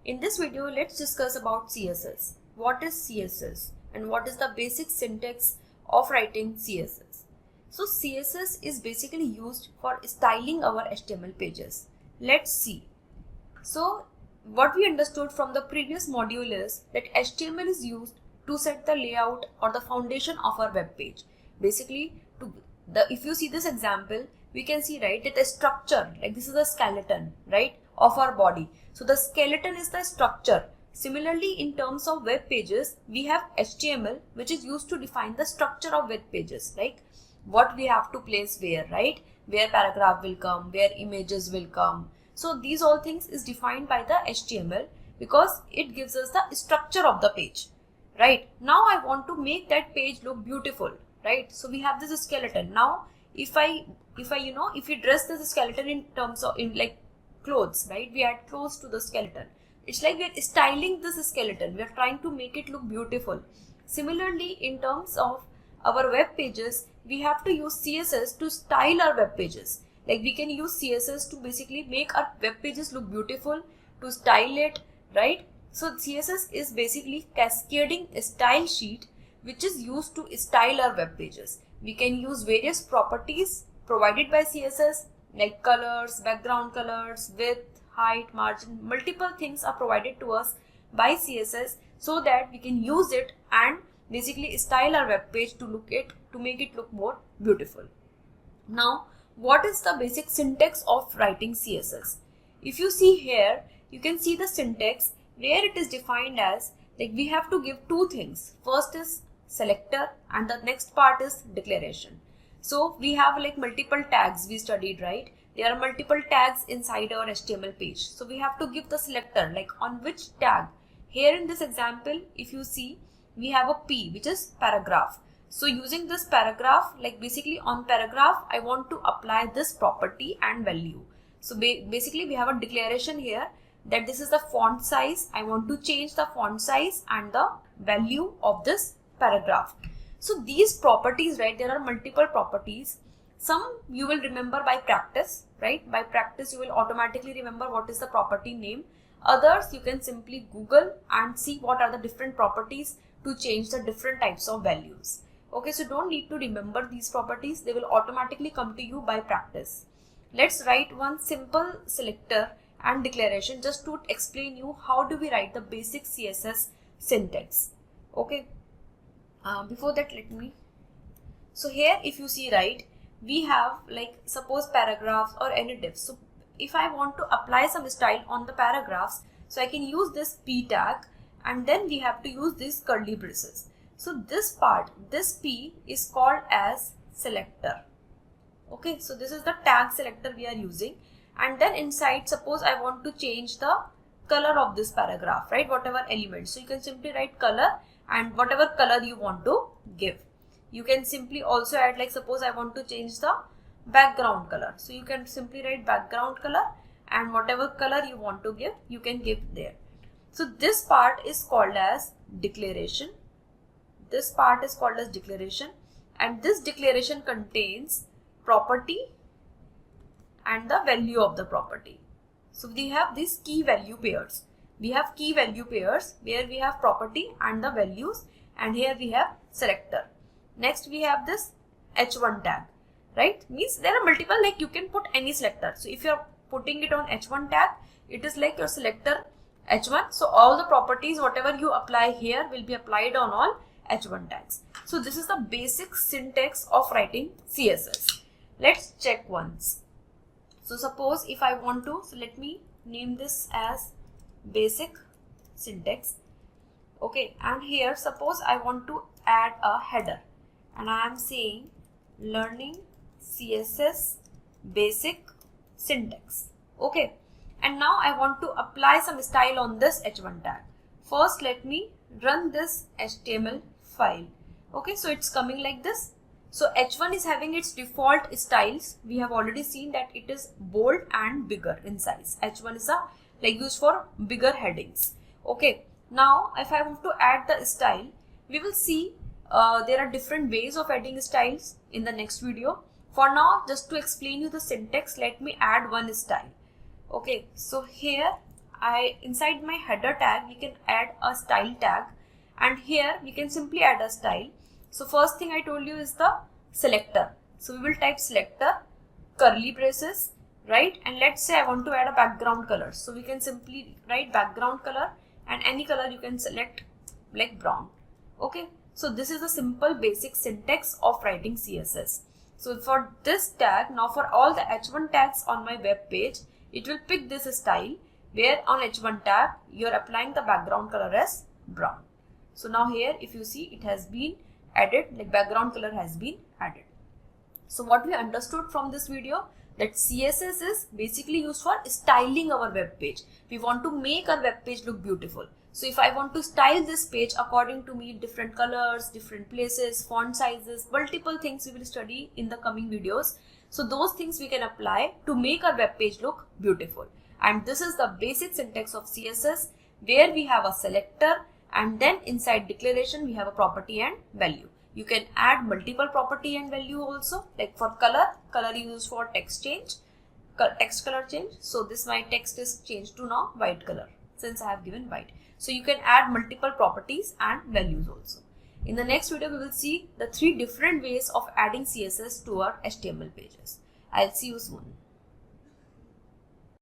In this video, let's discuss about CSS. What is CSS and what is the basic syntax of writing CSS? So CSS is basically used for styling our HTML pages. Let's see. So what we understood from the previous module is that HTML is used to set the layout or the foundation of our web page. Basically, if you see this example, we can see, right, that the structure, like this is the skeleton, right, of our body. So the skeleton is the structure. Similarly, in terms of web pages, we have HTML, which is used to define the structure of web pages, like what we have to place where, right, where paragraph will come, where images will come. So these all things is defined by the HTML because it gives us the structure of the page, right? Now I want to make that page look beautiful, right? So we have this skeleton. Now if we dress this skeleton in terms of like clothes, right? We add clothes to the skeleton. It's like we're styling this skeleton. We're trying to make it look beautiful. Similarly, in terms of our web pages, we have to use CSS to style our web pages. Like we can use CSS to basically make our web pages look beautiful, to style it, right? So CSS is basically cascading style sheet which is used to style our web pages. We can use various properties provided by CSS like colors, background colors, width, height, margin. Multiple things are provided to us by CSS so that we can use it and basically style our web page to make it look more beautiful. Now, what is the basic syntax of writing CSS? If you see here, you can see the syntax where it is defined as, like, we have to give two things. First is selector and the next part is declaration. So we have like multiple tags we studied, right? There are multiple tags inside our HTML page. So we have to give the selector, like on which tag. Here in this example, if you see, we have a P, which is paragraph. So using this paragraph, like basically on paragraph, I want to apply this property and value. So basically we have a declaration here that this is the font size. I want to change the font size and the value of this paragraph. So these properties, right, there are multiple properties. Some you will remember by practice, right? By practice you will automatically remember what is the property name. Others you can simply Google and see what are the different properties to change the different types of values. Okay, so don't need to remember these properties. They will automatically come to you by practice. Let's write one simple selector and declaration just to explain you how do we write the basic CSS syntax. Okay. Before that, so here if you see, right, we have like suppose paragraphs or any divs. So if I want to apply some style on the paragraphs, so I can use this P tag and then we have to use these curly braces. So this part, this P is called as selector. Okay, so this is the tag selector we are using, and then inside, suppose I want to change the color of this paragraph, right, whatever element. So you can simply write color and whatever color you want to give. You can simply also add, like suppose I want to change the background color. So you can simply write background color and whatever color you want to give, you can give there. So this part is called as declaration. This part is called as declaration, and this declaration contains property and the value of the property. So we have these key value pairs. We have key value pairs where we have property and the values, and here we have selector. Next we have this H1 tag, right? Means there are multiple, like you can put any selector. So if you are putting it on H1 tag, it is like your selector H1. So all the properties, whatever you apply here will be applied on all H1 tags. So this is the basic syntax of writing CSS. Let's check once. So suppose if I want to, so let me name this as basic syntax. Okay, and here suppose I want to add a header and I am saying learning CSS basic syntax. Okay, and now I want to apply some style on this H1 tag. First let me run this HTML file. Okay, so it's coming like this. So H1 is having its default styles. We have already seen that it is bold and bigger in size. H1 is like used for bigger headings. Okay, now if I want to add the style, we will see there are different ways of adding styles in the next video. For now, just to explain you the syntax, let me add one style. Okay, so here inside my header tag we can add a style tag, and here we can simply add a style. So first thing I told you is the selector. So we will type selector, curly braces, right? And let's say I want to add a background color. So we can simply write background color, and any color you can select like brown. Okay. So this is the simple basic syntax of writing CSS. So for this tag, now for all the H1 tags on my web page, it will pick this style where on H1 tag you are applying the background color as brown. So now here if you see, it has been added, like background color has been added. So what we understood from this video, that CSS is basically used for styling our web page. We want to make our web page look beautiful. So if I want to style this page according to me, different colors, different places, font sizes, multiple things we will study in the coming videos. So those things we can apply to make our web page look beautiful. And this is the basic syntax of CSS, where we have a selector, and then inside declaration we have a property and value. You can add multiple property and value also, like for color used for text change, text color change. So this my text is changed to now white color since I have given white. So you can add multiple properties and values also. In the next video we will see the 3 different ways of adding CSS to our HTML pages. I'll see you soon.